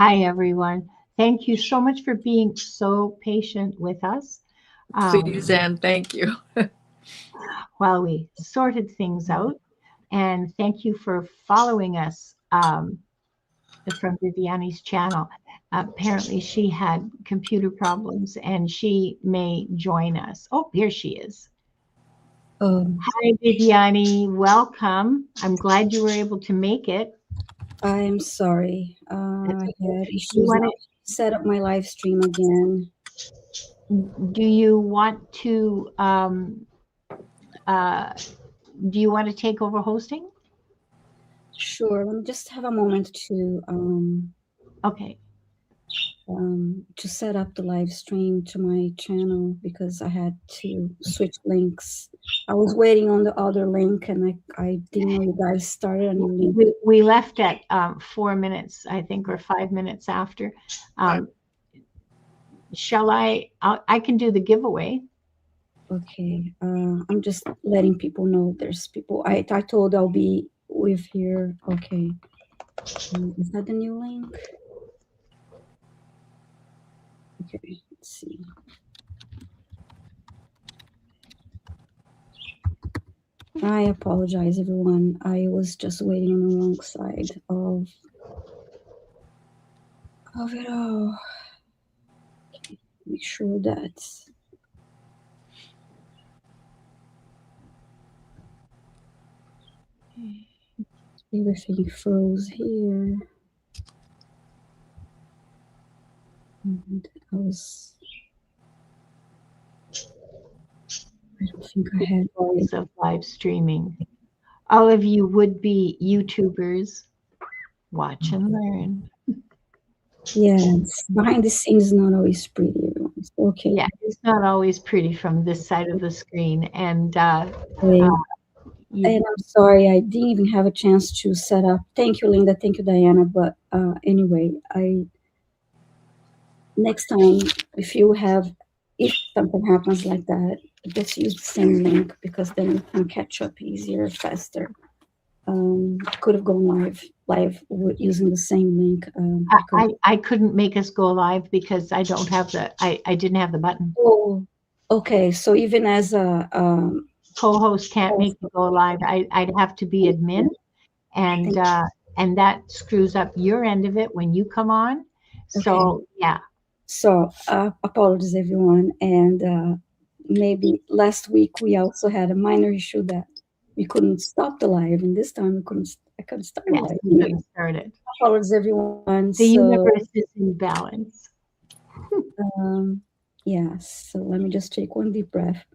Hi, everyone. Thank you so much for being so patient with us Suzanne, thank you. while we sorted things out. And thank you for following us from Viviane's channel. Apparently, she had computer problems and she may join us. Oh, here she is. Hi, Viviane. Welcome. I'm glad you were able to make it. I'm sorry. I okay. had issues. I set up my live stream again. Do you want to take over hosting? Sure. Let me just have a moment to okay. To set up the live stream to my channel because I had to switch links. I was waiting on the other link and I didn't know you guys started a new link. We left at 4 minutes, I think, or 5 minutes after. Shall I can do the giveaway. Okay. I'm just letting people know there's people. I told I'll be with here. Okay. Is that the new link? Okay, let's see. I apologize, everyone. I was just waiting on the wrong side of it all. Okay, make sure that everything froze here. And I don't think I had ways of live streaming. All of you would be YouTubers. Watch and learn. Yes, behind the scenes is not always pretty. Okay. Yeah, it's not always pretty from this side of the screen. And and I'm sorry, I didn't even have a chance to set up. Thank you, Linda. Thank you, Diana. But anyway, next time, if something happens like that, just use the same link because then you can catch up easier, faster. Could have gone live using the same link. I couldn't make us go live because I don't have I didn't have the button. Oh, okay. So even as a co-host can't make me go live. I'd have to be admin, and that screws up your end of it when you come on. So yeah. So apologies, everyone. And maybe last week we also had a minor issue that we couldn't stop the live, and this time I couldn't start the live. You couldn't start it. Apologies, everyone. The universe is in balance. Yeah. So let me just take one deep breath.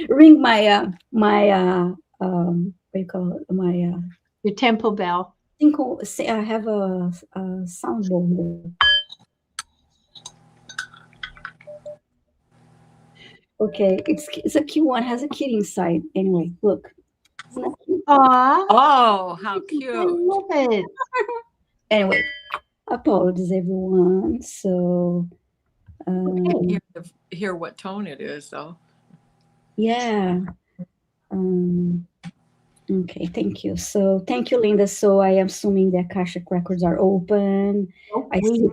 Ring my what do you call it? Your temple bell. I have a sound bowl here. Okay, it's a cute one. It has a kid inside. Anyway, look. Isn't that cute? Aww. Oh, how cute! I love it. Anyway, apologies, everyone. So. You have to hear what tone it is, though. Yeah. Okay, thank you. So thank you, Linda. So I am assuming the Akashic Records are open.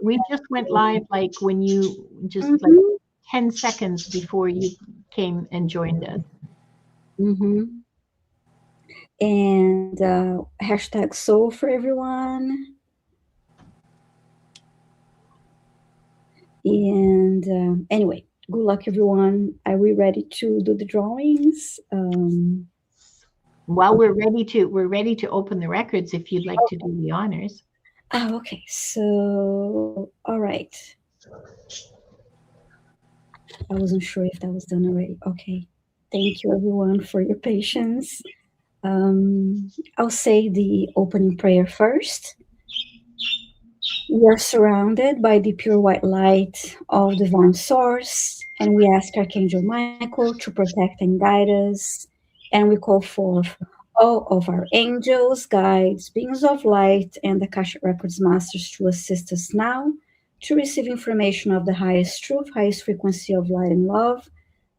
We just went live like when you just like 10 seconds before you came and joined us. And hashtag soul for everyone. And anyway, good luck, everyone. Are we ready to do the drawings? Well, we're ready to open the records if you'd like to do the honors. Oh, okay. So, all right. I wasn't sure if that was done already. Okay. Thank you, everyone, for your patience. I'll say the opening prayer first. We are surrounded by the pure white light of divine source, and we ask Archangel Michael to protect and guide us, and we call forth all of our angels, guides, beings of light, and the Akashic Records masters to assist us now to receive information of the highest truth, highest frequency of light and love,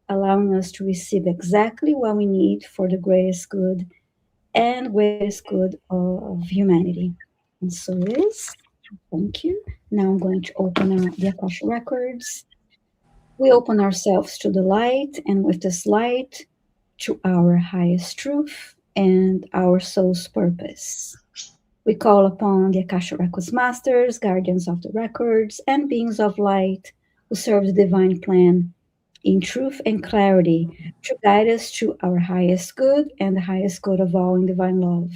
allowing us to receive exactly what we need for the greatest good and greatest good of humanity. And so it is. Thank you. Now I'm going to open the Akashic Records. We open ourselves to the light, and with this light, to our highest truth and our soul's purpose. We call upon the Akashic Records masters, guardians of the records, and beings of light who serve the divine plan in truth and clarity to guide us to our highest good and the highest good of all in divine love.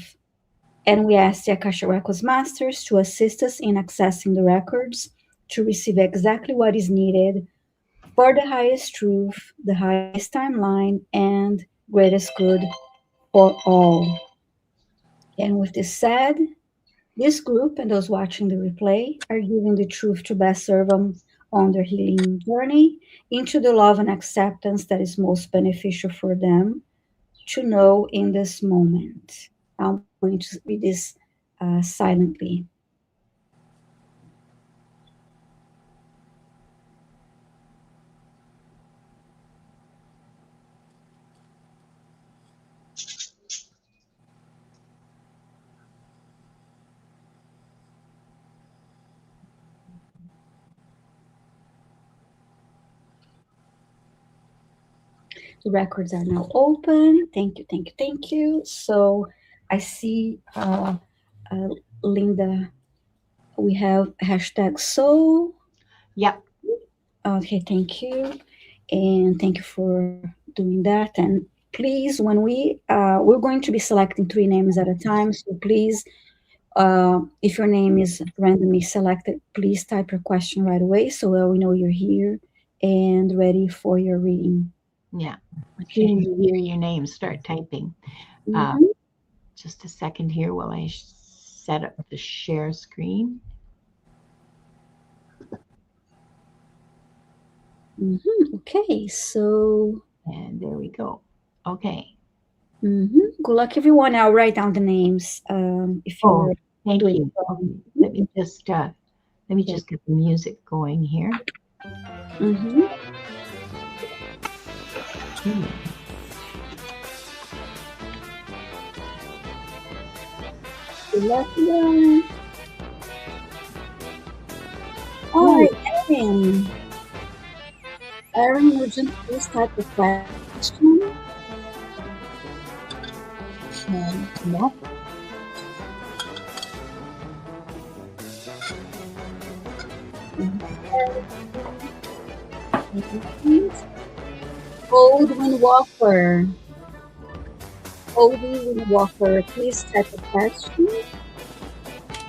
And we ask the Akashic Records masters to assist us in accessing the records to receive exactly what is needed for the highest truth, the highest timeline, and greatest good for all. And with this said, this group and those watching the replay are giving the truth to best serve them on their healing journey into the love and acceptance that is most beneficial for them to know in this moment. I'm going to read this silently. The records are now open. Thank you, thank you, thank you. So I see Linda, we have hashtag soul. Yep. Okay, thank you. And thank you for doing that. And please, when we're going to be selecting 3 names at a time. So please, if your name is randomly selected, please type your question right away so we know you're here and ready for your reading. Yeah. As soon as you hear your name, start typing. Just a second here while I set up the share screen. Okay, so. And there we go. Okay. Good luck, everyone. I'll write down the names. If you're thank you. Okay. Let me just get the music going here. Good luck, everyone. All right, Aaron, would you please type the question? No. Old Windwalker. Oldie Windwalker, please type the question.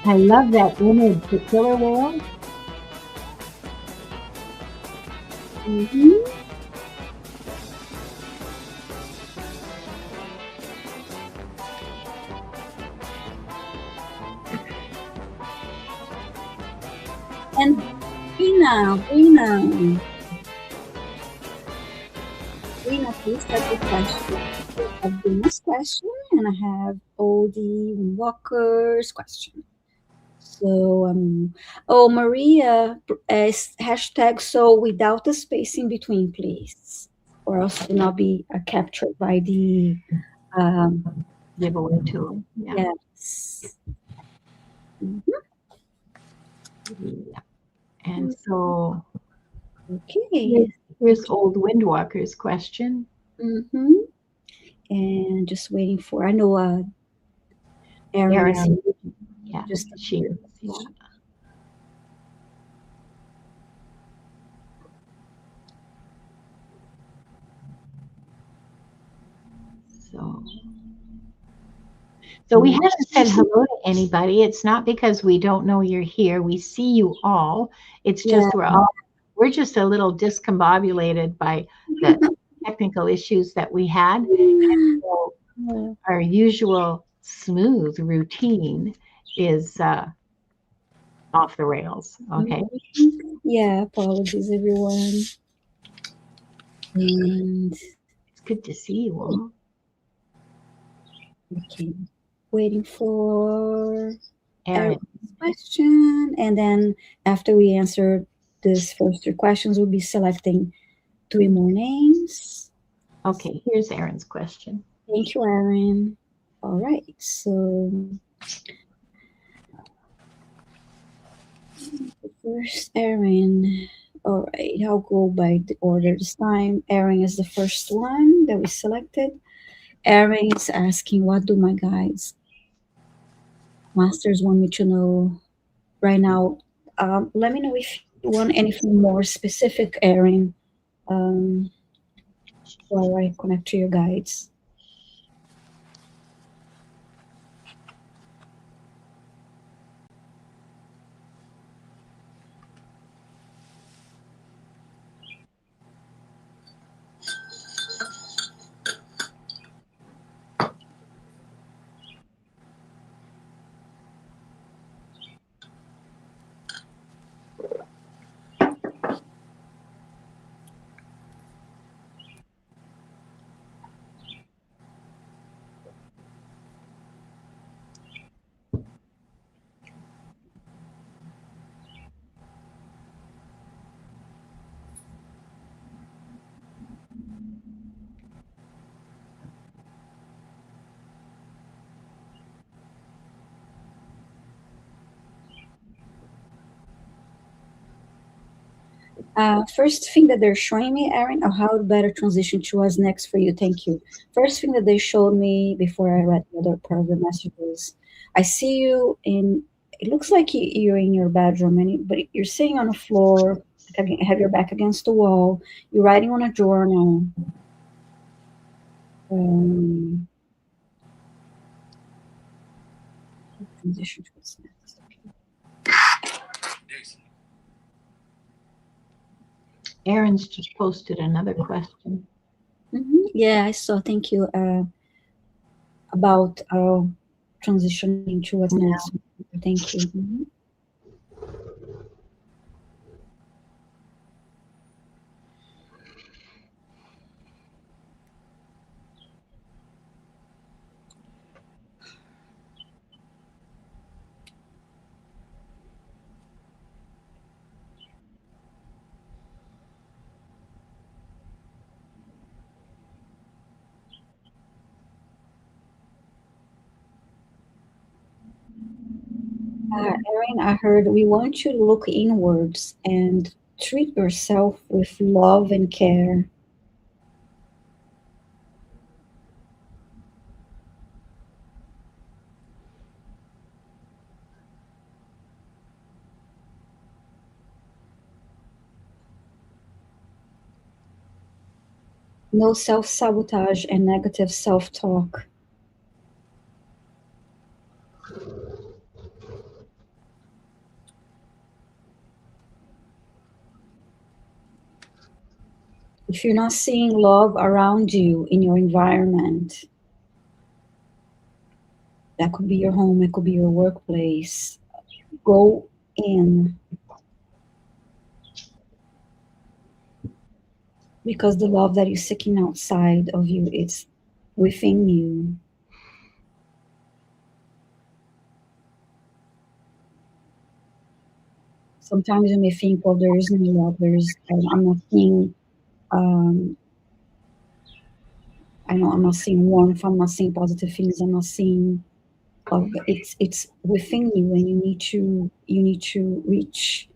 I love that image, the killer whale. And Brina, please type the question. I have Brina's question, and I have Oldie Walker's question. So, Maria, hashtag so without the space in between, please, or else it will not be captured by the giveaway tool. Yeah. Yes. Yeah. And so, okay, here's Old Windwalker's question. And just waiting for, I know Aaron is yeah, just she is. Yeah. So we haven't said hello to anybody. It's not because we don't know you're here. We see you all. It's just we're just a little discombobulated by the technical issues that we had. And so our usual smooth routine is off the rails. Okay. Yeah, apologies, everyone. And it's good to see you all. Okay. Waiting for Aaron's question. And then after we answer these first 3 questions, we'll be selecting 3 more names. Okay, here's Aaron's question. Thank you, Aaron. All right, so first, Erin. All right, I'll go by the order this time. Erin is the first one that we selected. Erin is asking, what do my guides, masters want me to know right now? Let me know if you want anything more specific, Erin, um, while I connect to your guides. First thing that they're showing me, Erin, or how to better transition to what's next for you. Thank you. First thing that they showed me before I read the other part of the message is, I see you in. It looks like you're in your bedroom, but you're sitting on the floor, have your back against the wall. You're writing on a journal. Um, transition to what's next. Erin's just posted another question. Yeah, I saw. Thank you. About transitioning to what's next. Thank you. Erin, I heard we want you to look inwards and treat yourself with love and care. No self sabotage and negative self talk. If you're not seeing love around you in your environment, that could be your home, it could be your workplace, go in, because the love that you're seeking outside of you is within you. Sometimes you may think, well, there is no love, I'm not seeing, um, I know I'm not seeing warmth, I'm not seeing positive things, I'm not seeing love, but it's within you, and you need to reach,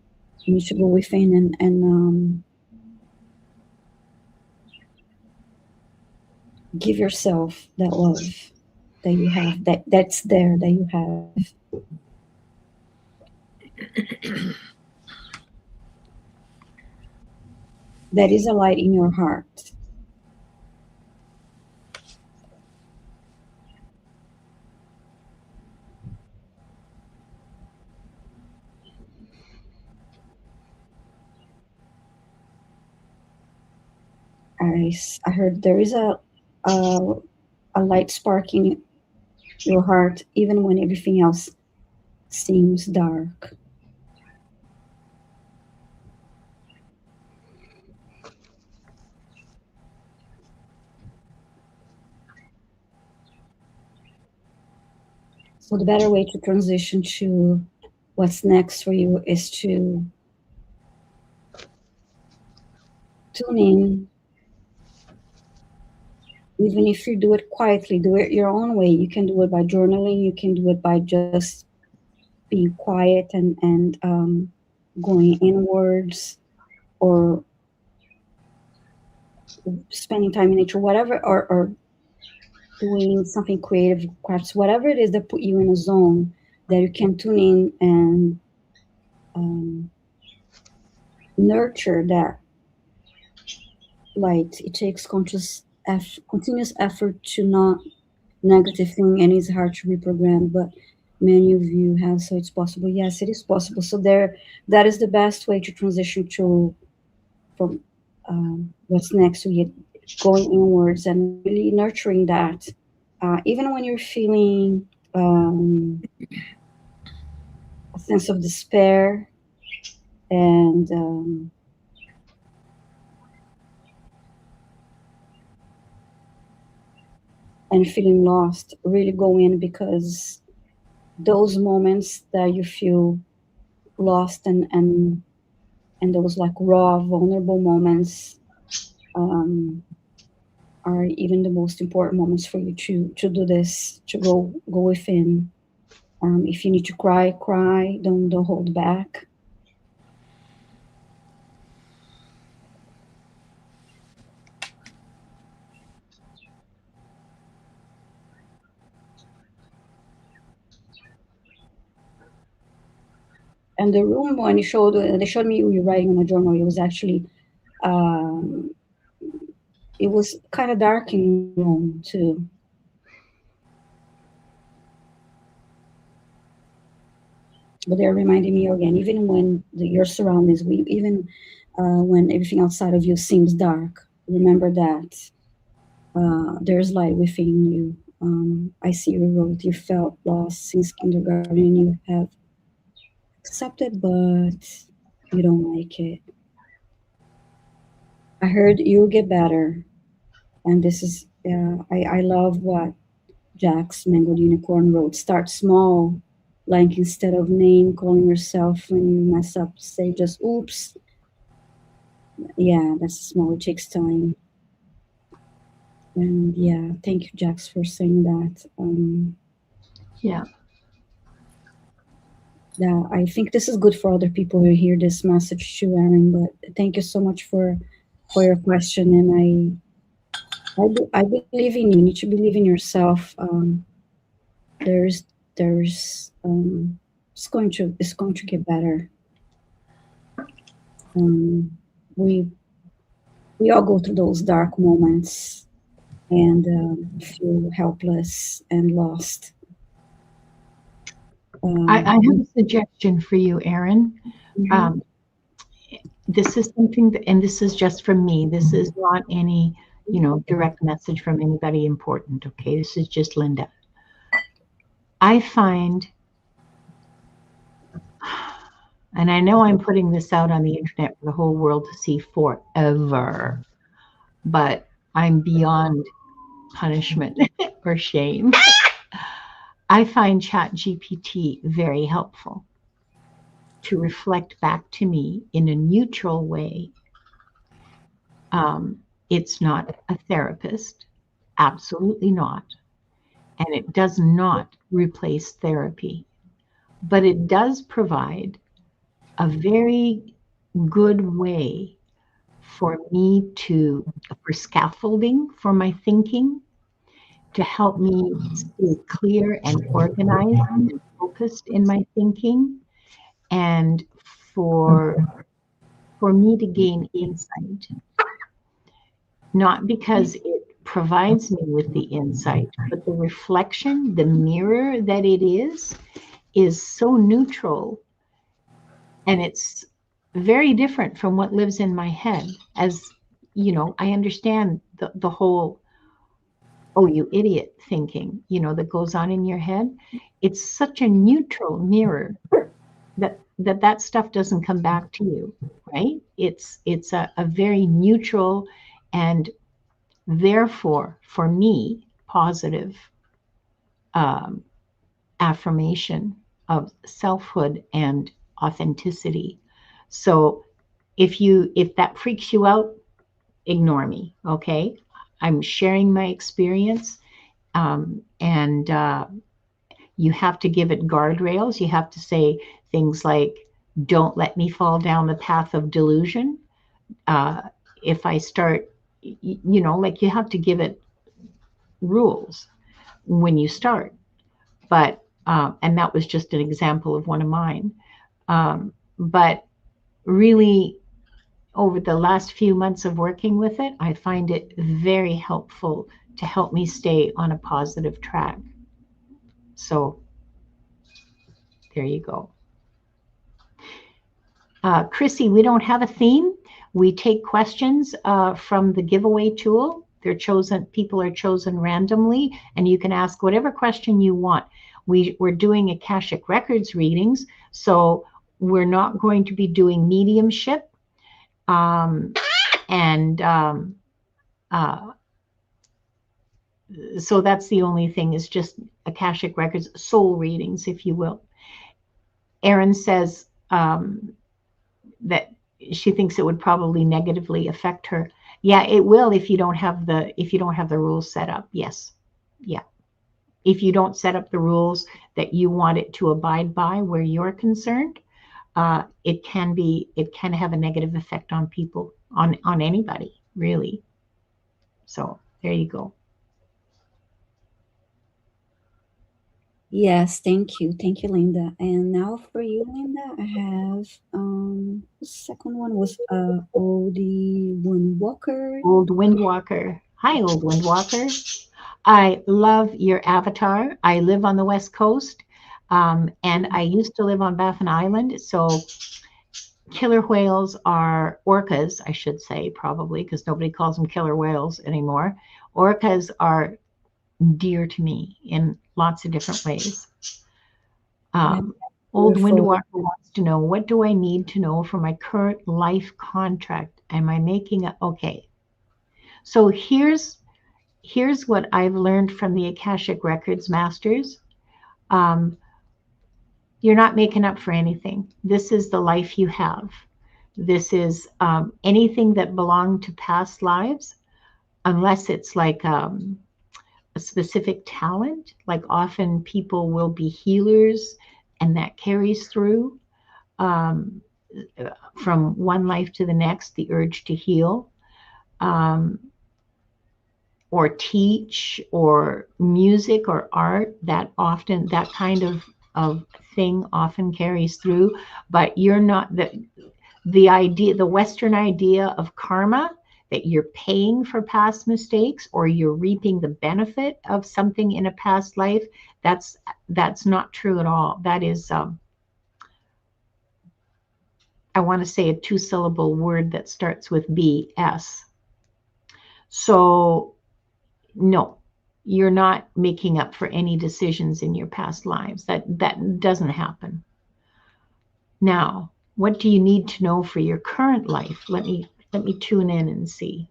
you need to go within and give yourself that love that you have, that's there, that you have. That is a light in your heart. I heard there is a light spark in your heart, even when everything else seems dark. So the better way to transition to what's next for you is to tune in Even if you do it quietly, do it your own way. You can do it by journaling. You can do it by just being quiet and going inwards, or spending time in nature, whatever, or doing something creative, crafts, whatever it is that put you in a zone that you can tune in and um, nurture that light. It takes continuous effort to not negative thing, and it's hard to reprogram, but many of you have, so it's possible. Yes, it is possible. So there, that is the best way to transition to from what's next to it, going inwards and really nurturing that. Even when you're feeling a sense of despair and feeling lost, really go in, because those moments that you feel lost and those like raw, vulnerable moments are even the most important moments for you to do this, to go within. If you need to cry, cry. Don't hold back. And the room, when they showed me you writing in a journal, it was actually um, it was kind of dark in the room too. But they're reminding me again, even when your surroundings, even when everything outside of you seems dark, remember that there's light within you. I see you wrote you felt lost since kindergarten. You have accepted, but you don't like it. I heard you'll get better, and this is I love what Jack's Mangled Unicorn wrote. Start small, like instead of name calling yourself when you mess up, say just oops. Yeah, that's small. It takes time. And yeah, thank you, Jax, for saying that. Yeah. Yeah, I think this is good for other people who hear this message too, Aaron. But thank you so much for your question. And I believe in you. You need to believe in yourself. There's it's going to get better. Um, we we all go through those dark moments and feel helpless and lost. I have a suggestion for you, Aaron. Mhm. This is something that, and this is just from me. This is not any, direct message from anybody important. Okay. This is just Linda. I find, and I know I'm putting this out on the internet for the whole world to see forever, but I'm beyond punishment or shame. I find Chat GPT very helpful to reflect back to me in a neutral way. It's not a therapist, absolutely not. And it does not replace therapy, but it does provide a very good way for me for scaffolding for my thinking, to help me stay clear and organized and focused in my thinking, and for for me to gain insight, not because it provides me with the insight, but the reflection, the mirror that it is so neutral, and it's very different from what lives in my head. As I understand the whole "oh, you idiot" thinking, that goes on in your head. It's such a neutral mirror that stuff doesn't come back to you, right? It's a very neutral and therefore, for me, positive um, affirmation of selfhood and authenticity. So if that freaks you out, ignore me, okay? I'm sharing my experience, and you have to give it guardrails. You have to say things like, don't let me fall down the path of delusion. If I start, like you have to give it rules when you start. But, and that was just an example of one of mine. But really, over the last few months of working with it, I find it very helpful to help me stay on a positive track. So there you go. Chrissy, we don't have a theme. We take questions from the giveaway tool. They're chosen, people are chosen randomly, and you can ask whatever question you want. We're doing Akashic Records readings, so we're not going to be doing mediumship. So that's the only thing, is just Akashic Records soul readings, if you will. Erin says that she thinks it would probably negatively affect her. Yeah, it will if you don't have the rules set up. Yes. Yeah. If you don't set up the rules that you want it to abide by where you're concerned, it can have a negative effect on people, on anybody, really. So there you go. Yes, thank you, Linda. And now for you, Linda, I have the second one was Old Windwalker. Old Windwalker. Hi, Old Windwalker. I love your avatar. I live on the West Coast, and I used to live on Baffin Island. So killer whales are orcas, I should say, probably, because nobody calls them killer whales anymore. Orcas are dear to me in lots of different ways. Old Windwalker wants to know, what do I need to know for my current life contract? Am I making a, okay. So here's what I've learned from the Akashic Records masters. You're not making up for anything. This is the life you have. This is anything that belonged to past lives, unless it's like a specific talent. Like often people will be healers, and that carries through from one life to the next, the urge to heal. Or teach, or music or art, that kind of thing often carries through. But you're not the Western idea of karma, that you're paying for past mistakes or you're reaping the benefit of something in a past life. That's not true at all. That is I want to say a 2-syllable word that starts with BS. So no, you're not making up for any decisions in your past lives. That doesn't happen. Now, what do you need to know for your current life? Let me tune in and see.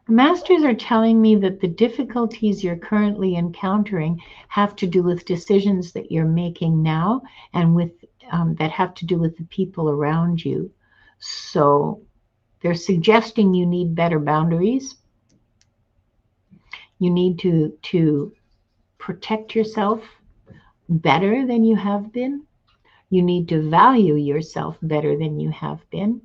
The masters are telling me that the difficulties you're currently encountering have to do with decisions that you're making now, and with that have to do with the people around you. So they're suggesting you need better boundaries. You need to protect yourself better than you have been. You need to value yourself better than you have been.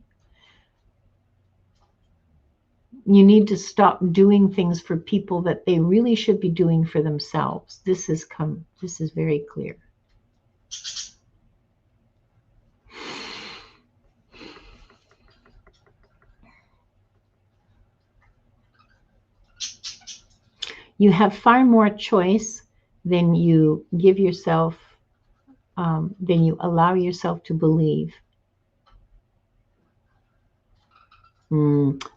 You need to stop doing things for people that they really should be doing for themselves. This is very clear. You have far more choice than you give yourself, than you allow yourself to believe.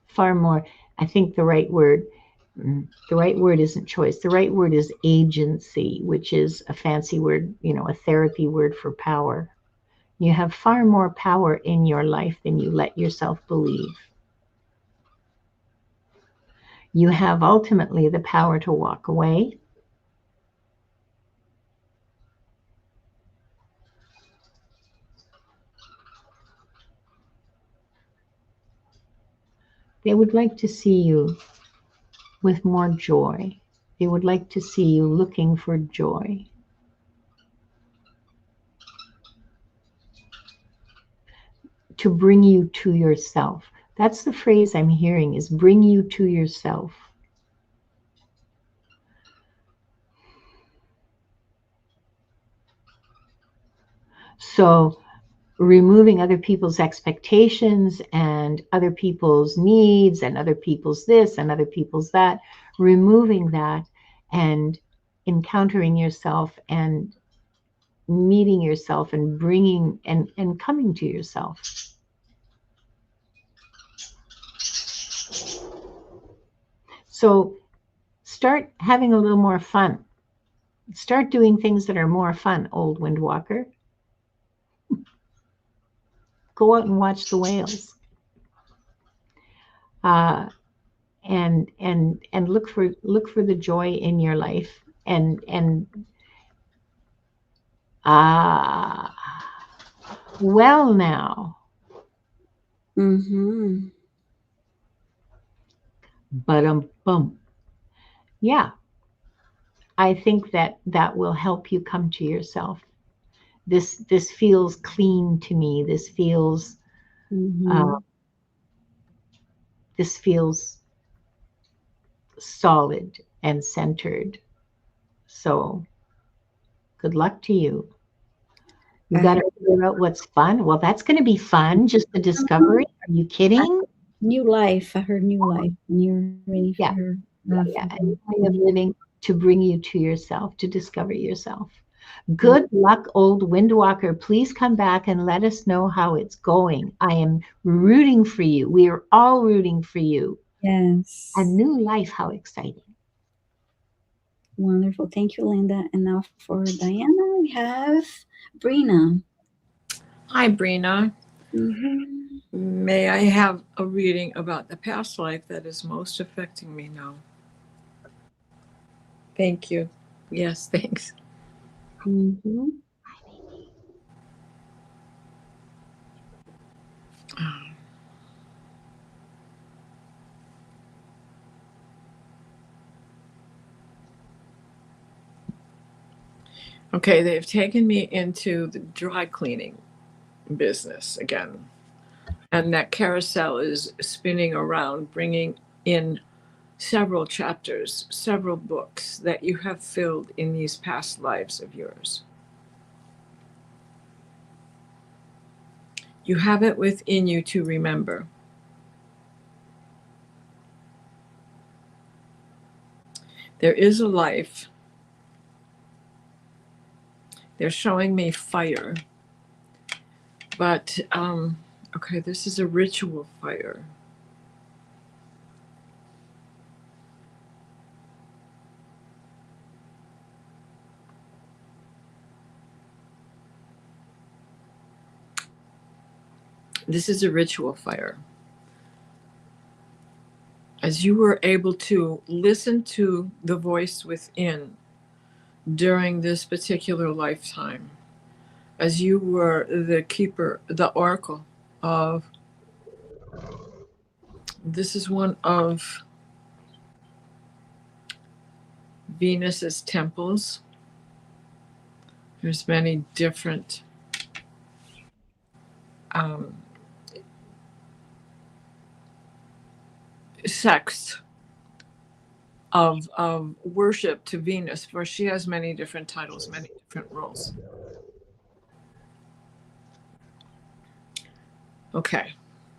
Far more, I think the right word. the right word isn't choice. The right word is agency, which is a fancy word, a therapy word for power. You have far more power in your life than you let yourself believe. You have ultimately the power to walk away. They would like to see you with more joy. They would like to see you looking for joy. To bring you to yourself. That's the phrase I'm hearing, is bring you to yourself. So removing other people's expectations and other people's needs and other people's this and other people's that, removing that and encountering yourself and meeting yourself and bringing and coming to yourself. So start having a little more fun. Start doing things that are more fun, old windwalker. Go out and watch the whales. And look for the joy in your life. Well now. Mm-hmm. Bum. Yeah. I think that will help you come to yourself. This feels clean to me. This feels solid and centered. So good luck to you. You got to figure out what's fun. Well, that's going to be fun. Just the discovery. Are you kidding? New life. I heard new life. And you're ready for her. Yeah. A new way of living to bring you to yourself, to discover yourself. Good luck, old windwalker. Please come back and let us know how it's going. I am rooting for you. We are all rooting for you. Yes. A new life. How exciting. Wonderful. Thank you, Linda. And now for Diana, we have Brina. Hi, Brina. Mm-hmm. May I have a reading about the past life that is most affecting me now? Thank you. Yes, thanks. Mm-hmm. Okay, they've taken me into the dry cleaning business again. And that carousel is spinning around, bringing in several chapters, several books that you have filled in these past lives of yours. You have it within you to remember. There is a life. They're showing me fire. But, okay, this is a ritual fire. This is a ritual fire. As you were able to listen to the voice within during this particular lifetime, as you were the keeper, the oracle of, this is one of Venus's temples. There's many different sects of worship to Venus, for she has many different titles, many different roles. Okay.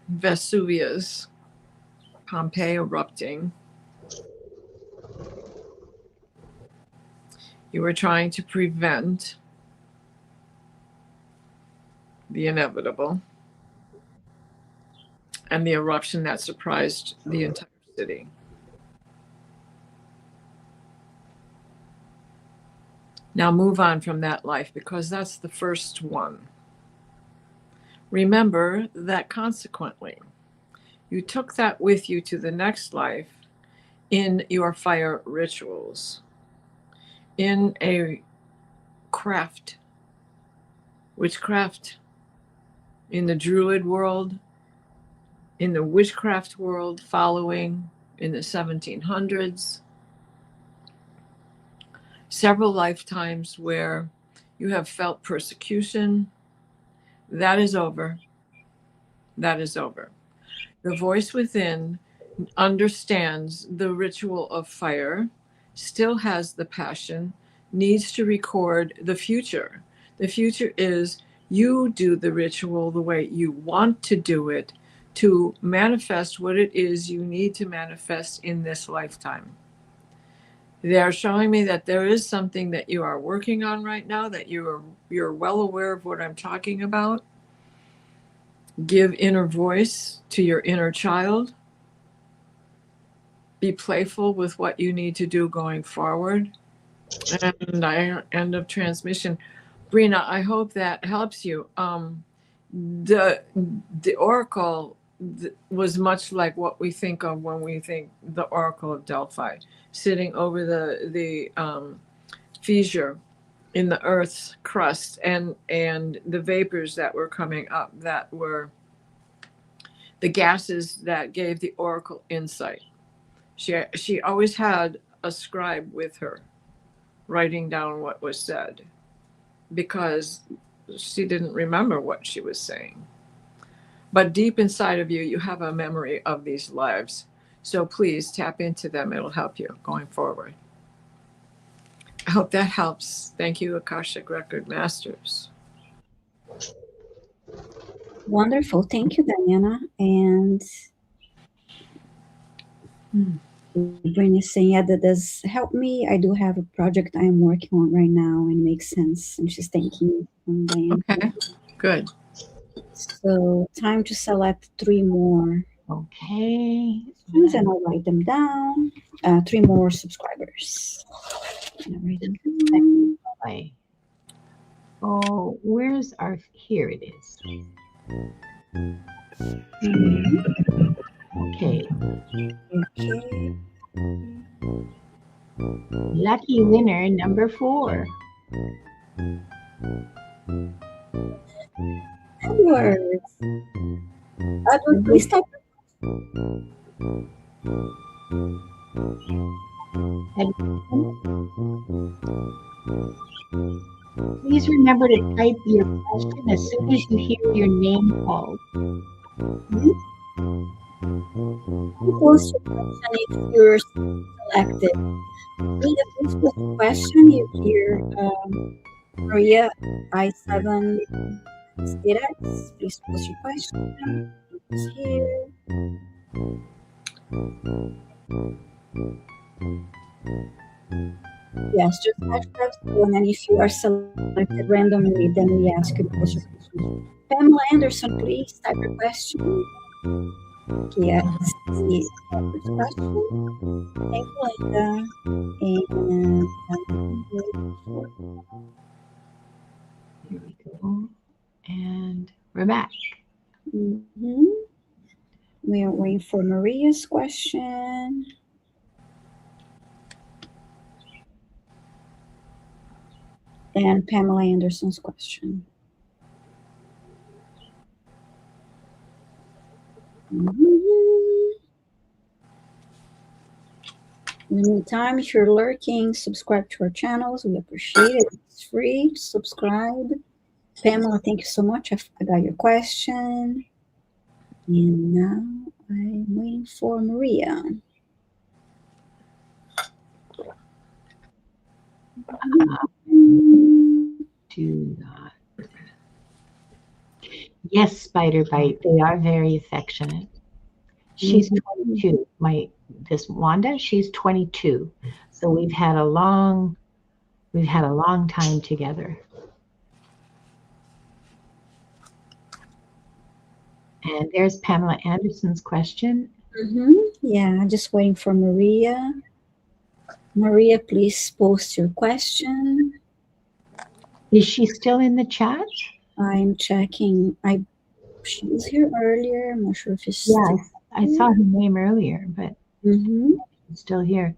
Vesuvius, Pompeii erupting. You were trying to prevent the inevitable and the eruption that surprised the entire city. Now move on from that life, because that's the first one. Remember that consequently, you took that with you to the next life in your fire rituals, in a craft, witchcraft, in the druid world, in the witchcraft world following in the 1700s. Several lifetimes where you have felt persecution. That is over. That is over. The voice within understands the ritual of fire, still has the passion, needs to record the future. The future is you do the ritual the way you want to do it to manifest what it is you need to manifest in this lifetime. They are showing me that there is something that you are working on right now, that you're well aware of what I'm talking about. Give inner voice to your inner child. Be playful with what you need to do going forward. And I end of transmission. Brina, I hope that helps you. The oracle was much like what we think of when we think the Oracle of Delphi, sitting over the fissure in the Earth's crust, and the vapors that were coming up, that were the gases that gave the oracle insight. She always had a scribe with her, writing down what was said, because she didn't remember what she was saying. But deep inside of you, you have a memory of these lives. So please tap into them. It'll help you going forward. I hope that helps. Thank you, Akashic Record Masters. Wonderful. Thank you, Diana. And Brina is saying, yeah, that does help me. I do have a project I'm working on right now, and it makes sense. And she's thanking Diana. Okay, good. So time to select 3 more. Okay. And I'll write them down. 3 more subscribers. And I'll write them down. Oh, where's our, here it is. Okay. Okay. Lucky winner number 4. Edward. Edward, please stop. Please remember to type your question as soon as you hear your name called. Post your question if you're selected. Rita, please post your question. You hear Maria I7 Stirex. Please post your question. It's here. Yes, just hashtag and then if you are selected randomly, then we ask you to post your question. Pamela Anderson, please type your question. Yes, the first question. Thank you, Linda. Here we go. And we're back. We are waiting for Maria's question. And Pamela Anderson's question. In the meantime, if you're lurking, subscribe to our channels. We appreciate it. It's free to subscribe. Pamela, thank you so much. I got your question. And now I'm waiting for Maria. Do not. Yes, Spider Bite. They are very affectionate. She's 22. This Wanda, she's 22. So we've had a long time together. And there's Pamela Anderson's question. Yeah, just waiting for Maria. Maria, please post your question. Is she still in the chat? I'm checking. She was here earlier. I'm not sure if she's Yeah, still I saw her name earlier, but Mm-hmm. she's still here.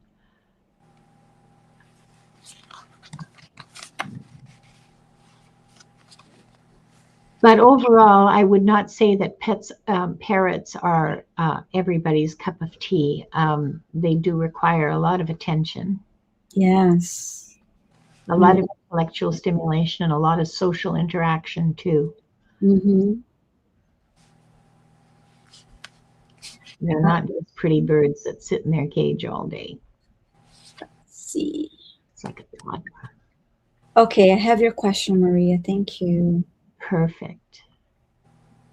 But overall, I would not say that parrots are everybody's cup of tea. They do require a lot of attention, Yes. a lot of intellectual stimulation, and a lot of social interaction too. Mm-hmm. They're not just pretty birds that sit in their cage all day. Let's see. It's like a toddler. Okay, I have your question, Maria. Thank you. Perfect.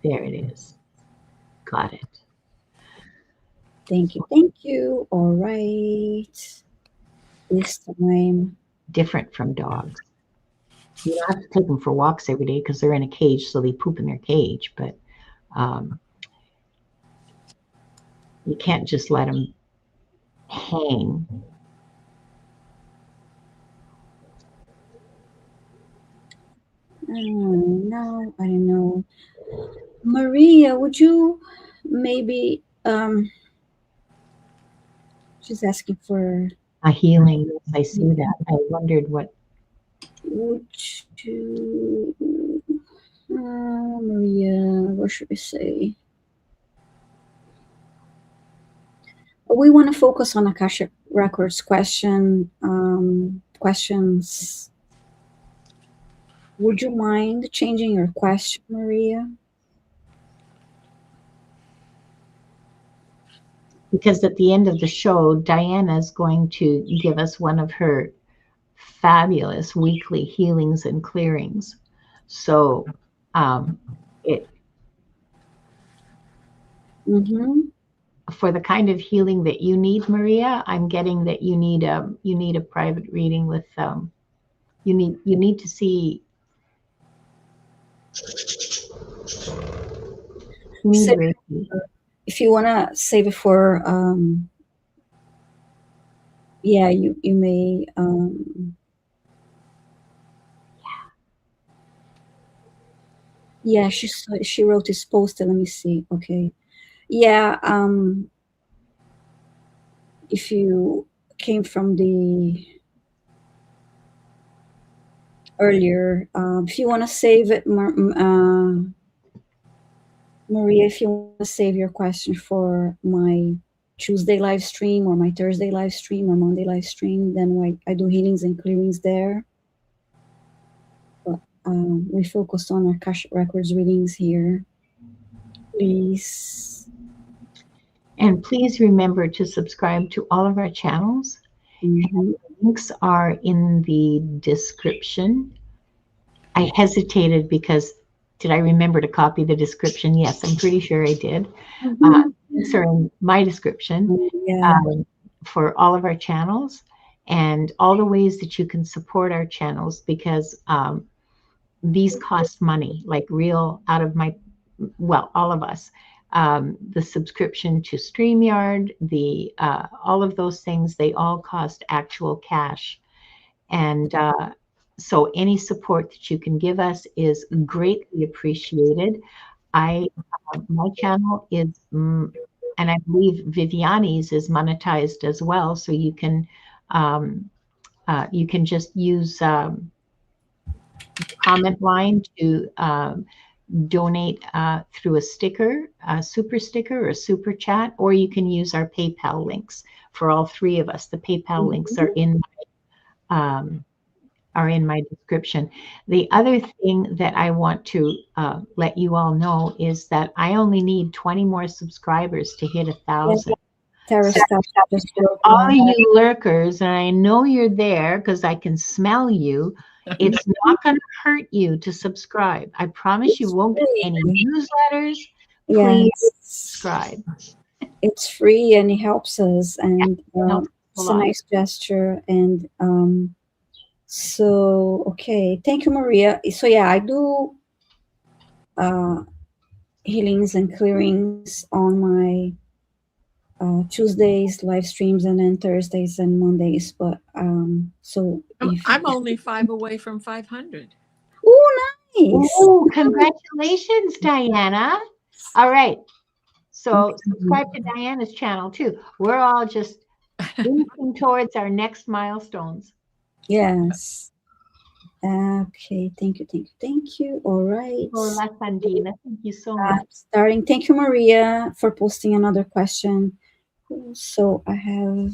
There it is. Got it. Thank you. Thank you. All right. This time. Different from dogs. You don't have to take them for walks every day because they're in a cage, so they poop in their cage. But you can't just let them hang. No, I don't know. Maria, would you maybe she's asking for A healing. I see that. I wondered what. would you Maria, what should we say? We want to focus on Akashic Records questions. Would you mind changing your question, Maria? Because at the end of the show, Diana is going to give us one of her fabulous weekly healings and clearings. So for the kind of healing that you need, Maria, I'm getting that you need a private reading with you need to see. If you want to save it for yeah, you may yeah, she wrote this post. Let me see. Okay. Yeah, if you came from the earlier, if you want to save it, Maria, if you want to save your question for my Tuesday live stream or my Thursday live stream or Monday live stream, then I do healings and clearings there. But we focus on Akashic Records readings here. Please. And please remember to subscribe to all of our channels. Mm-hmm. Links are in the description. I hesitated because did I remember to copy the description? Yes, I'm pretty sure I did. Links are in my description for all of our channels and all the ways that you can support our channels because these cost money, like real out of my, well, all of us. The subscription to StreamYard, all of those things, they all cost actual cash. And so any support that you can give us is greatly appreciated. My channel is, and I believe Viviane's is monetized as well. So you can just use comment line to donate through a sticker, a super sticker or a super chat, or you can use our PayPal links for all three of us. The PayPal links are in my description. The other thing that I want to let you all know is that I only need 20 more subscribers to hit 1,000. All of you lurkers, and I know you're there because I can smell you. It's not going to hurt you to subscribe. I promise you won't get any newsletters. Please subscribe. It's free and it helps us, and it's a nice gesture. And so, okay, thank you, Maria. So yeah, I do healings and clearings on my Tuesdays live streams and then Thursdays and Mondays. But so I'm only 5 away from 500. Oh, nice. Oh, congratulations, Diana. All right. So subscribe to Diana's channel too. We're all just inching towards our next milestones. Yes. Okay. Thank you. Thank you. Thank you. All right. Hola, Sandina. Thank you so much. Starting. Thank you, Maria, for posting another question. So I have,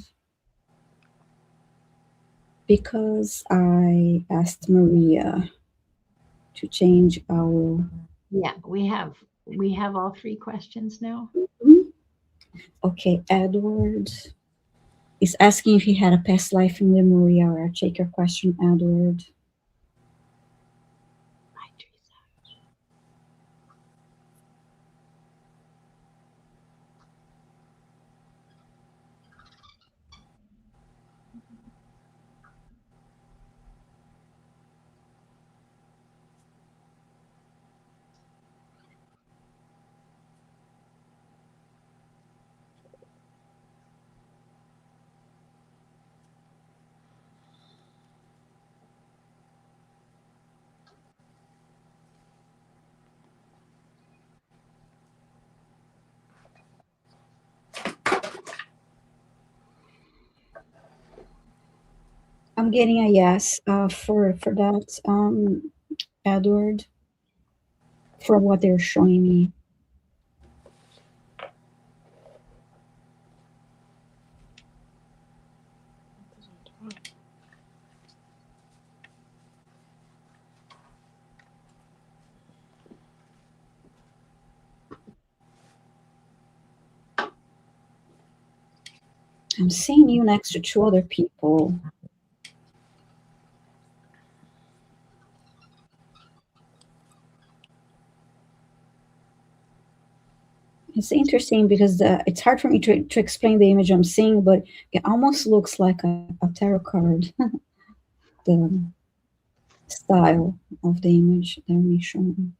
because I asked Maria to change our. Yeah, we have all three questions now. Okay, Edward is asking if he had a past life in memory. I'll take your question, Edward. Hi, Teresa. I'm getting a yes for that, Edward, for what they're showing me. I'm seeing you next to two other people. It's interesting because it's hard for me to explain the image I'm seeing, but it almost looks like a tarot card. The style of the image they're me showing.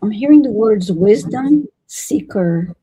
I'm hearing the words wisdom, seeker.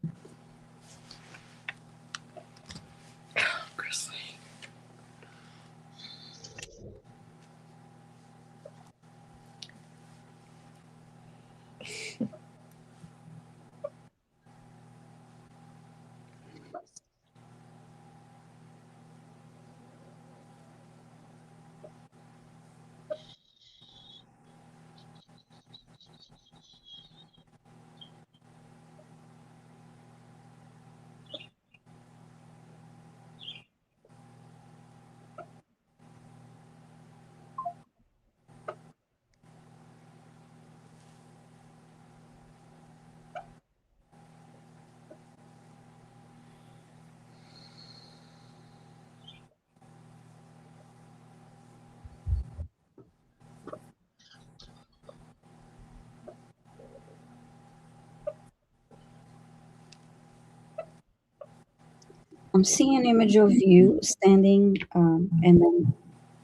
I'm seeing an image of you standing, and then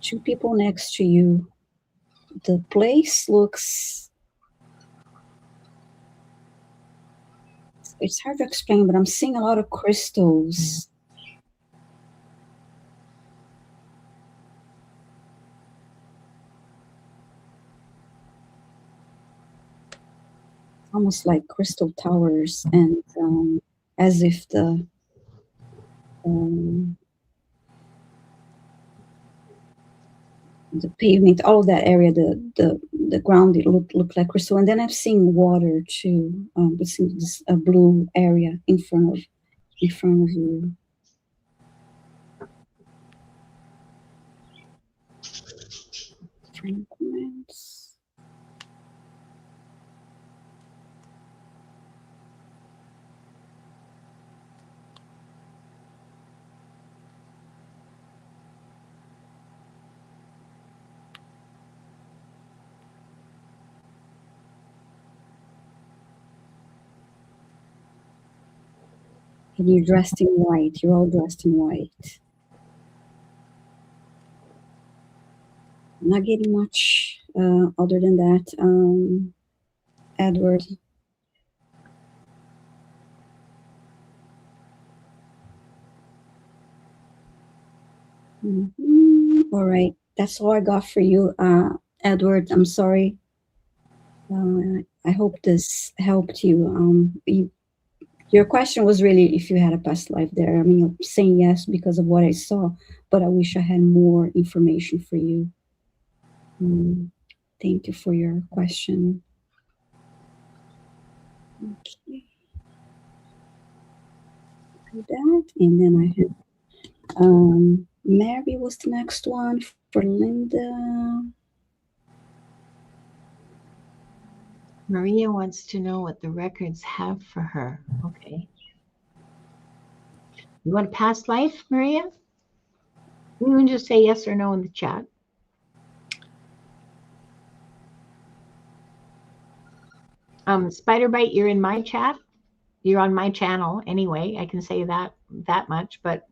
two people next to you. The place looks, it's hard to explain, but I'm seeing a lot of crystals. Almost like crystal towers, and as if um, the pavement, all of that area, the ground, it looked like crystal. And then I've seen water too, but this a blue area in front of you. Comments. And you're dressed in white. You're all dressed in white. I'm not getting much other than that, Edward. All right. That's all I got for you, Edward. I'm sorry. I hope this helped you. Your question was really if you had a past life there. I mean, I'm saying yes because of what I saw, but I wish I had more information for you. Thank you for your question. Okay. Do that, and then I have Mary was the next one for Linda. Maria wants to know what the records have for her. Okay. You want a past life, Maria? You can just say yes or no in the chat. Spiderbite, you're in my chat. You're on my channel anyway. I can say that much, but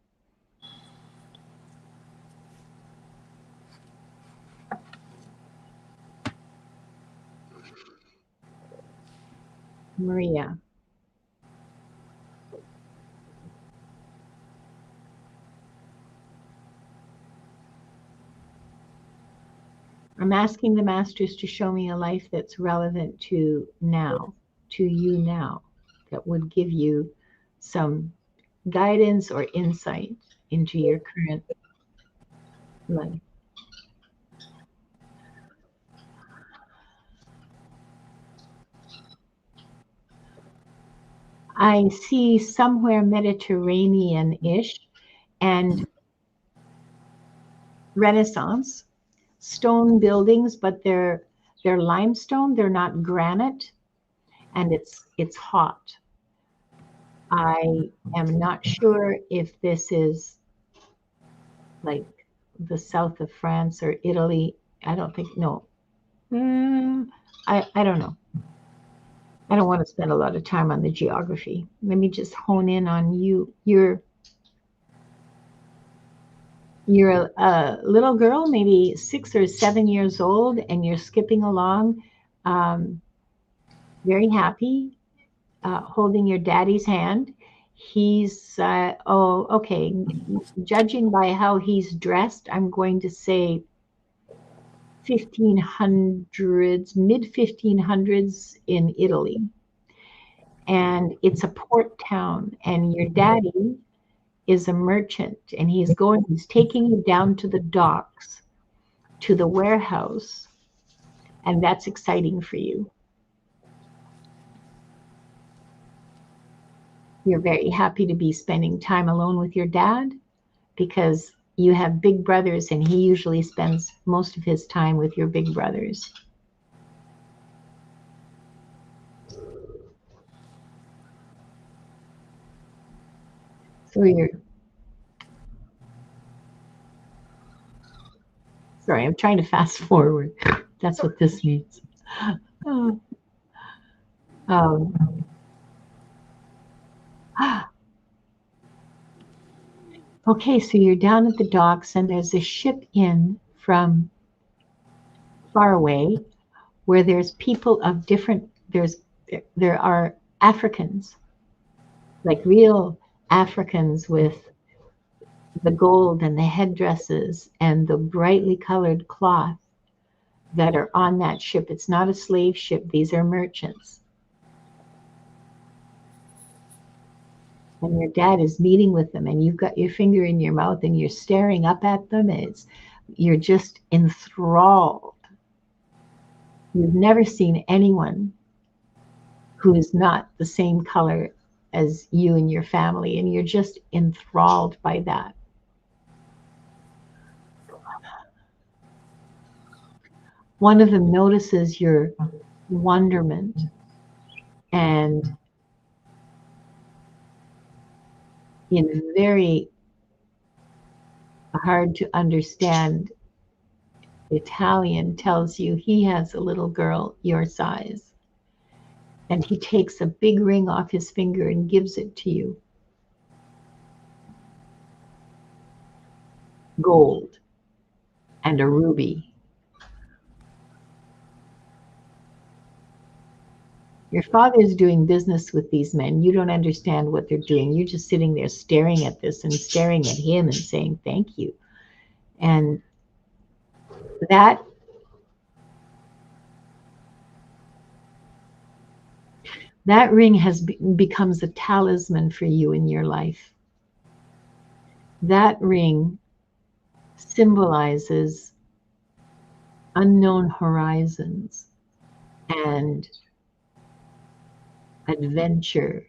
Maria. I'm asking the masters to show me a life that's relevant to now, to you now, that would give you some guidance or insight into your current life. I see somewhere Mediterranean-ish and Renaissance stone buildings, but they're limestone. They're not granite, and it's hot. I am not sure if this is like the south of France or Italy. I don't think, no. I don't know. I don't want to spend a lot of time on the geography. Let me just hone in on you. You're a little girl, maybe 6 or 7 years old, and you're skipping along, very happy, holding your daddy's hand. He's, okay, judging by how he's dressed, I'm going to say 1500s, mid 1500s in Italy. And it's a port town, and your daddy is a merchant, and he's taking you down to the docks, to the warehouse, and that's exciting for you. You're very happy to be spending time alone with your dad because you have big brothers, and he usually spends most of his time with your big brothers. So sorry, I'm trying to fast forward. That's what this means. Okay, so you're down at the docks, and there's a ship in from far away where there's people of different, there are Africans, like real Africans with the gold and the headdresses and the brightly colored cloth that are on that ship. It's not a slave ship. These are merchants. And your dad is meeting with them, and you've got your finger in your mouth, and you're staring up at them. And you're just enthralled. You've never seen anyone who is not the same color as you and your family, and you're just enthralled by that. One of them notices your wonderment and in very hard to understand Italian tells you he has a little girl your size. And he takes a big ring off his finger and gives it to you. gold and a ruby. Your father is doing business with these men. You don't understand what they're doing. You're just sitting there staring at this and staring at him and saying, thank you. And that ring becomes a talisman for you in your life. That ring symbolizes unknown horizons and adventure.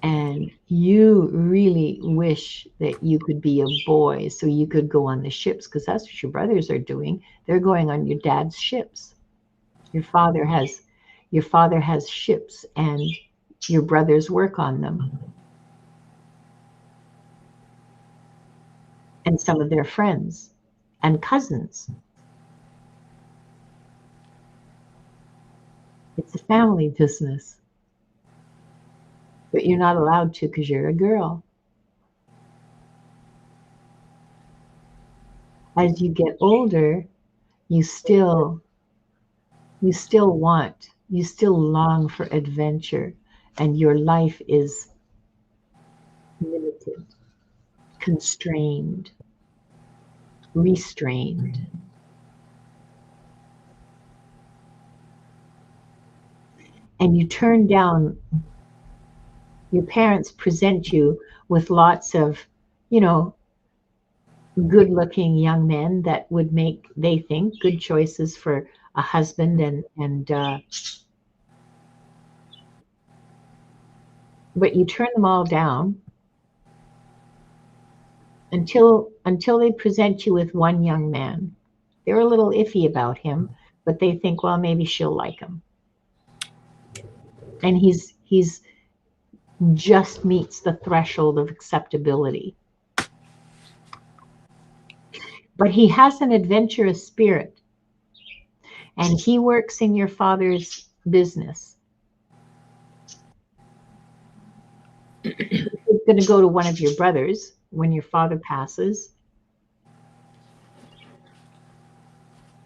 And you really wish that you could be a boy so you could go on the ships, because that's what your brothers are doing. They're going on your dad's ships. Your father has ships and your brothers work on them. And some of their friends and cousins. It's a family business. But you're not allowed to because you're a girl. As you get older, you still long for adventure, and your life is limited, constrained, restrained. And you turn down, your parents present you with lots of, good-looking young men that would make, they think, good choices for a husband, but you turn them all down until they present you with one young man. They're a little iffy about him, but they think, well, maybe she'll like him. And he's just meets the threshold of acceptability. But he has an adventurous spirit, and he works in your father's business. He's going to go to one of your brothers when your father passes.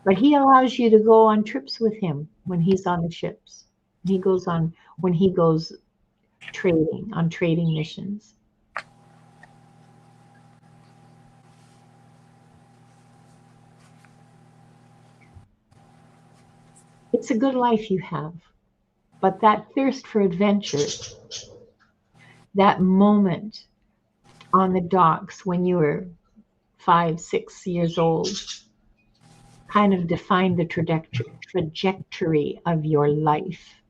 But he allows you to go on trips with him when he's on the ships. When he goes trading, on trading missions. It's a good life you have, but that thirst for adventure, that moment on the docks when you were 5, 6 years old, kind of defined the trajectory of your life.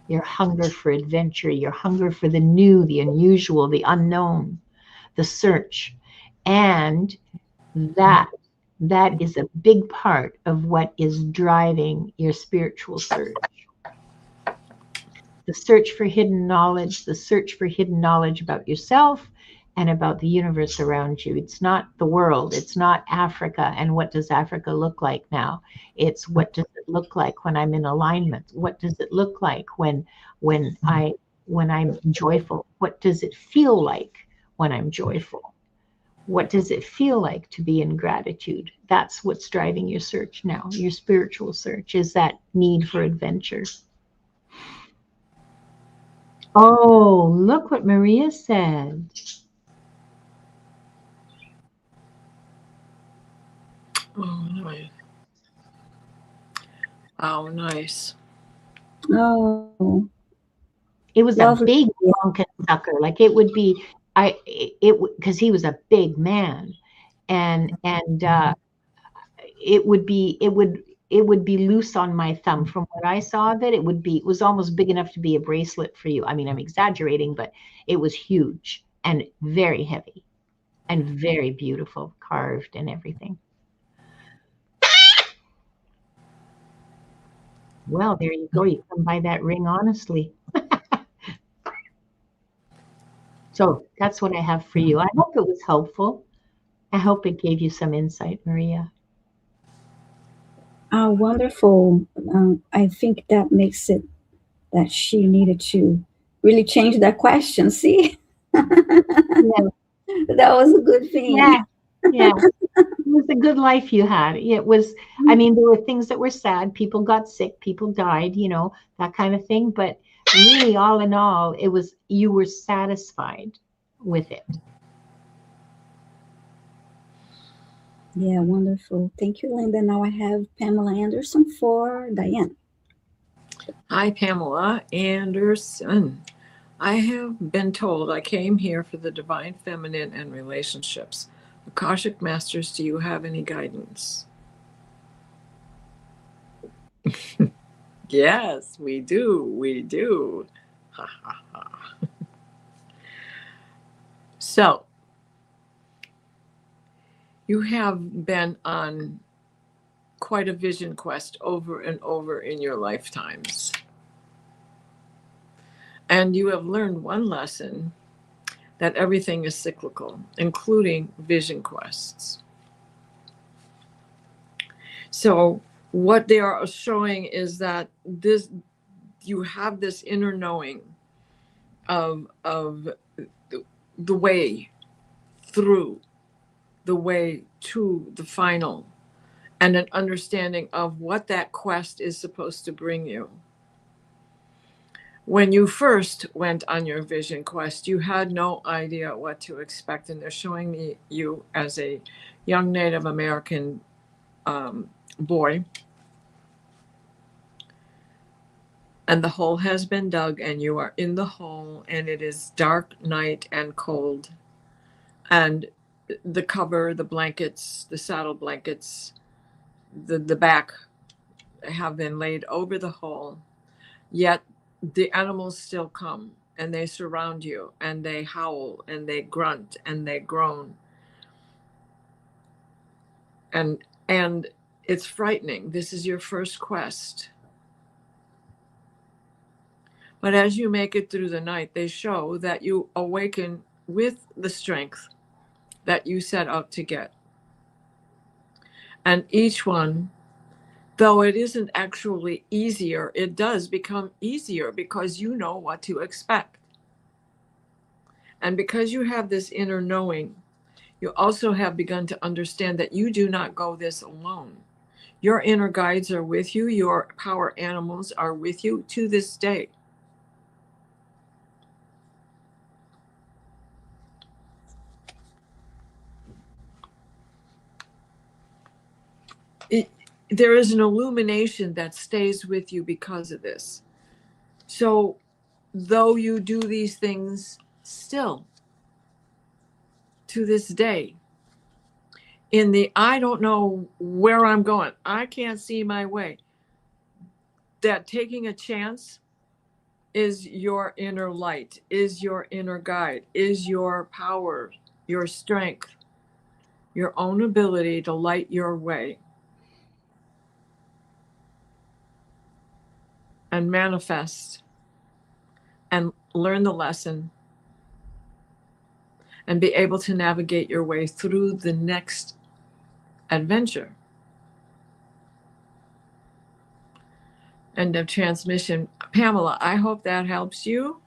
Your hunger for adventure, your hunger for the new, the unusual, the unknown, the search. And that is a big part of what is driving your spiritual search. The search for hidden knowledge, about yourself and about the universe around you. It's not the world, it's not Africa and what does Africa look like now. It's what does it look like when I'm in alignment? What does it look like when I'm joyful? What does it feel like when I'm joyful? What does it feel like to be in gratitude? That's what's driving your search now. Your spiritual search is that need for adventure. Oh, look what Maria said. Oh, nice. Oh, nice. Oh, It was lovely. a big Wonka sucker. Like it would be, because he was a big man, and it would be loose on my thumb. From what I saw of it, it was almost big enough to be a bracelet for you. I mean, I'm exaggerating, but it was huge and very heavy and very beautiful, carved and everything. Well, there you go. You can buy that ring honestly. So that's what I have for you. I hope it was helpful. I hope it gave you some insight, Maria. Wonderful. I think that makes it that she needed to really change that question. See? Yeah. That was a good thing. Yeah. Yeah. It was a good life you had. It was, I mean, there were things that were sad. People got sick, people died, that kind of thing. But really, all in all, it was, you were satisfied with it. Yeah, wonderful. Thank you, Linda. Now I have Pamela Anderson for Diane. Hi, Pamela Anderson. I have been told I came here for the divine feminine and relationships. Akashic Masters, do you have any guidance? Yes, we do. We do. Ha ha ha. So, you have been on quite a vision quest over and over in your lifetimes. And you have learned one lesson, that everything is cyclical, including vision quests. So what they are showing is that you have this inner knowing of the way through, the way to the final, and an understanding of what that quest is supposed to bring you. When you first went on your vision quest, you had no idea what to expect. And they're showing me you as a young Native American boy. And the hole has been dug, and you are in the hole, and it is dark night and cold. And the cover, the blankets, the saddle blankets, the back have been laid over the hole. Yet the animals still come, and they surround you, and they howl, and they grunt, and they groan. And it's frightening. This is your first quest. But as you make it through the night, they show that you awaken with the strength that you set out to get. And each one, though it isn't actually easier, it does become easier because you know what to expect. And because you have this inner knowing, you also have begun to understand that you do not go this alone. Your inner guides are with you. Your power animals are with you to this day. There is an illumination that stays with you because of this. So, though you do these things still to this day, in the I don't know where I'm going, I can't see my way, that taking a chance is your inner light, is your inner guide, is your power, your strength, your own ability to light your way and manifest and learn the lesson and be able to navigate your way through the next adventure. End of transmission. Pamela, I hope that helps you.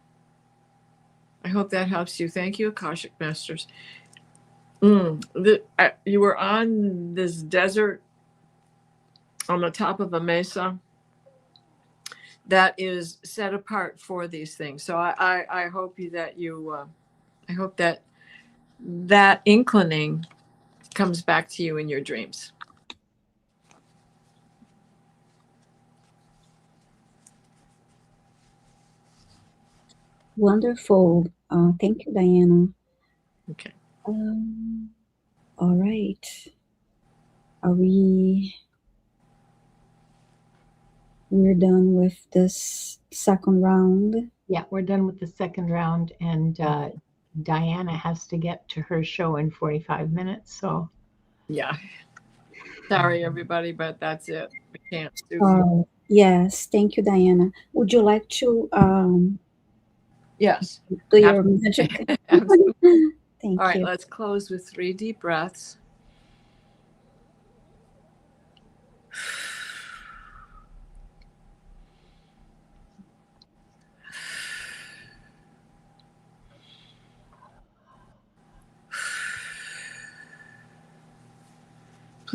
I hope that helps you. Thank you, Akashic Masters. You were on this desert on the top of a mesa that is set apart for these things. So I hope I hope that inclining comes back to you in your dreams. Wonderful. Thank you, Diana. Okay. All right. Are we're done with this second round? Yeah, we're done with the second round, and Diana has to get to her show in 45 minutes. So, yeah. Sorry, everybody, but that's it. We can't do. Yes, thank you, Diana. Would you like to Yes. do your magic? Absolutely. Thank All right, you. let's close with 3 deep breaths.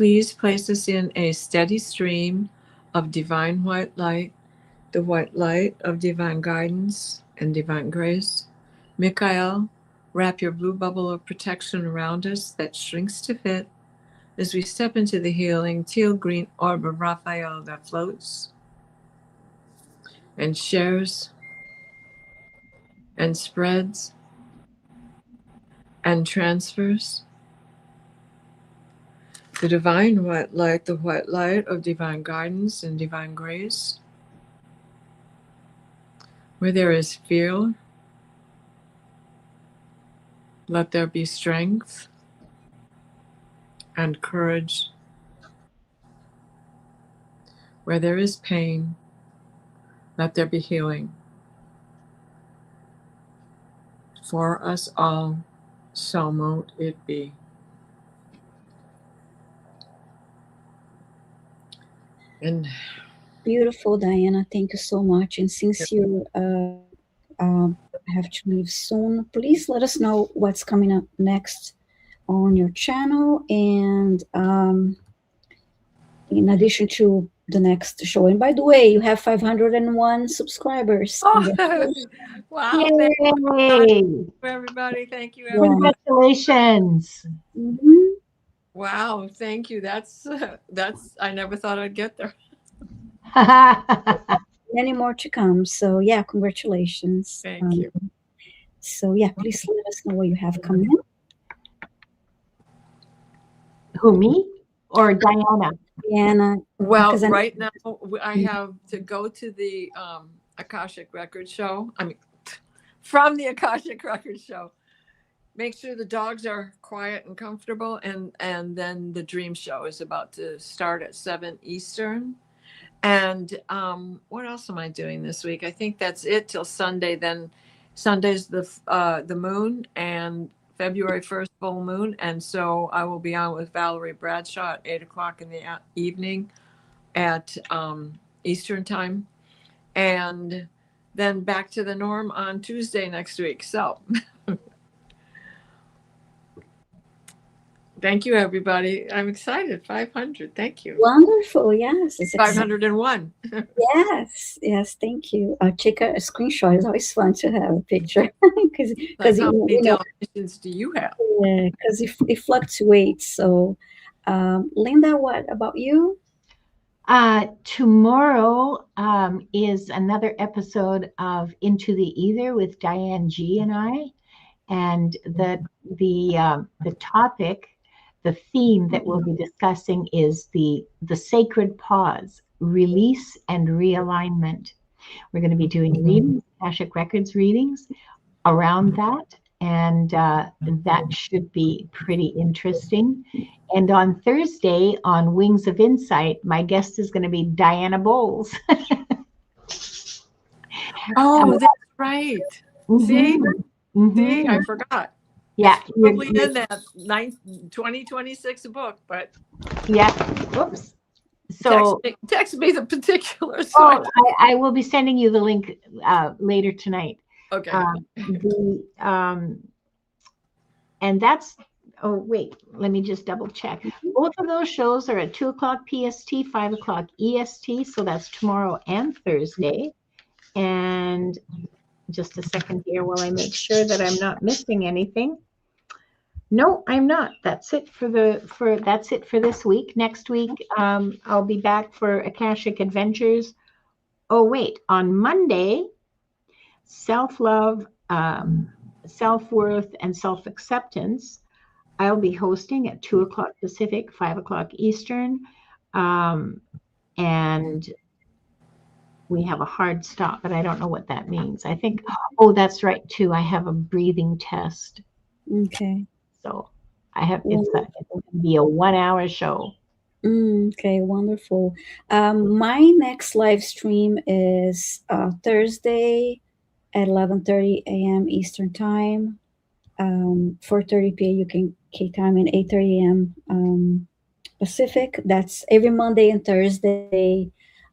Please place us in a steady stream of divine white light, the white light of divine guidance and divine grace. Michael, wrap your blue bubble of protection around us that shrinks to fit as we step into the healing teal green orb of Raphael that floats and shares and spreads and transfers. The divine white light, the white light of divine guidance and divine grace. Where there is fear, let there be strength and courage. Where there is pain, let there be healing. For us all, so mote it be. And Beautiful, Diana. Thank you so much. And since you have to leave soon, please let us know what's coming up next on your channel. And in addition to the next show, and by the way, you have 501 subscribers. Wow! Yay! Everybody, thank you, everybody. Congratulations! Mm-hmm. Wow, thank you. That's I never thought I'd get there. Many more to come. So yeah, congratulations. Thank you. So yeah, please let us know what you have coming in. Who, me or Diana? Diana. Well, right now I have to go to the Akashic Records show. I mean, from the Akashic Records show. Make sure the dogs are quiet and comfortable, and then the dream show is about to start at 7 Eastern. And what else am I doing this week? I think that's it till Sunday. Then Sunday's the moon, and February 1st full moon, and so I will be on with Valerie Bradshaw at 8:00 in the evening at Eastern time, and then back to the norm on Tuesday next week. So thank you, everybody. I'm excited. 500. Thank you. Wonderful. Yes. It's 501. Yes. Yes. Thank you. Check a screenshot. It's always fun to have a picture because how many televisions do you have? Yeah, because it fluctuates. So, Linda, what about you? Tomorrow is another episode of Into the Ether with Diane G and I, and the topic, the theme that we'll be discussing is the sacred pause, release and realignment. We're going to be doing readings, Akashic Records readings around that, and that should be pretty interesting. And on Thursday on Wings of Insight, my guest is going to be Diana Bowles. Oh, that's right. Mm-hmm. See? Mm-hmm. See, I forgot. Yeah. It's probably in that 2026 book, but yeah. Oops. So text me the particulars. Oh, I will be sending you the link later tonight. Okay. And that's, oh, wait, let me just double check. Both of those shows are at 2:00 PST, 5:00 EST. So that's tomorrow and Thursday. And just a second here while I make sure that I'm not missing anything. No, I'm not. That's it for this week. Next week, I'll be back for Akashic Adventures. Oh, wait, on Monday, self-love, self-worth, and self-acceptance. I'll be hosting at 2:00 Pacific, 5:00 Eastern. And we have a hard stop, but I don't know what that means. I think, oh, that's right, too. I have a breathing test. Okay. So it's going to be a 1-hour show. Okay, wonderful. My next live stream is Thursday at 11:30 a.m. Eastern Time, 4:30 p.m. UK time, and 8:30 a.m. Pacific. That's every Monday and Thursday.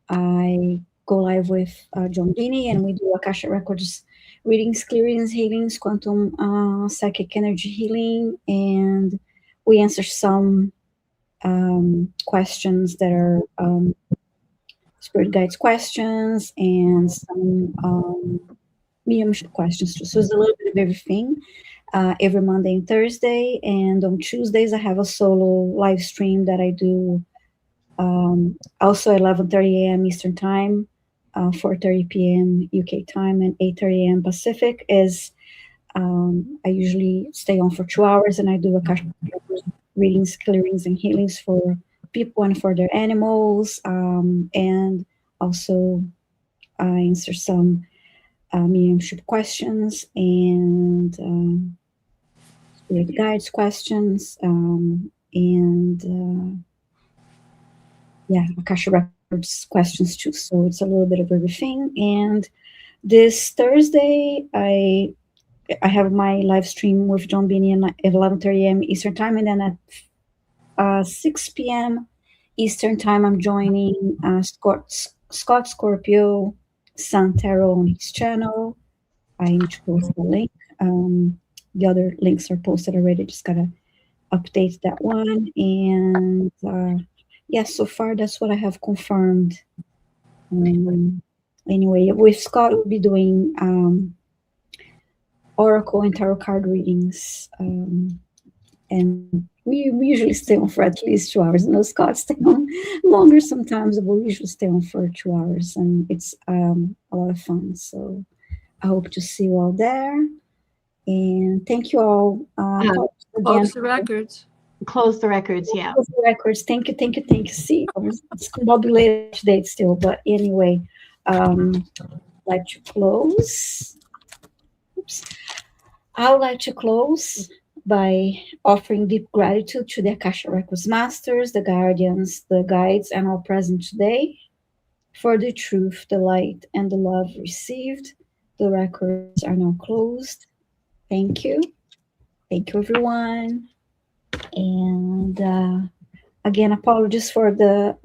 I go live with John Dini, and we do Akashic Records readings, clearings, healings, quantum psychic energy healing, and we answer some questions that are spirit guides questions and some mediumship questions too. So it's a little bit of everything. Every Monday and Thursday, and on Tuesdays I have a solo live stream that I do also 11:30 a.m. Eastern Time, 4:30 p.m. UK time, and 8:30 a.m. Pacific. Is I usually stay on for 2 hours, and I do Akashic readings, clearings, and healings for people and for their animals, and also I answer some mediumship questions and spirit guides questions, and Akashic Records questions too. So it's a little bit of everything. And this Thursday, I have my live stream with John Beanie at 11:30 a.m. Eastern Time, and then at 6 p.m. Eastern Time, I'm joining Scott Scorpio Sun Tarot on his channel. I need to post the link. The other links are posted already. Just gotta update that one. And so far that's what I have confirmed. Anyway, with Scott, we'll be doing oracle and tarot card readings, and we usually stay on for at least 2 hours. No, Scott stay on longer sometimes, but we usually stay on for 2 hours, and it's a lot of fun. So I hope to see you all there, and thank you all. Close the records. Close the records, yeah. Close the records. Thank you. See, I was discombobulated today still, but anyway, like to close. I would like to close by offering deep gratitude to the Akashic Records Masters, the Guardians, the Guides, and all present today for the truth, the light, and the love received. The records are now closed. Thank you. Thank you, everyone. And again, apologies for the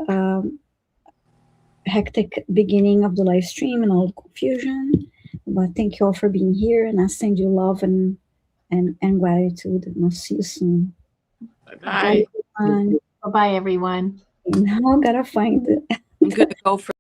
hectic beginning of the live stream and all the confusion. But thank you all for being here, and I send you love and gratitude, and I'll see you soon. Bye. Bye, everyone. Now I gotta find it. I'm gonna go for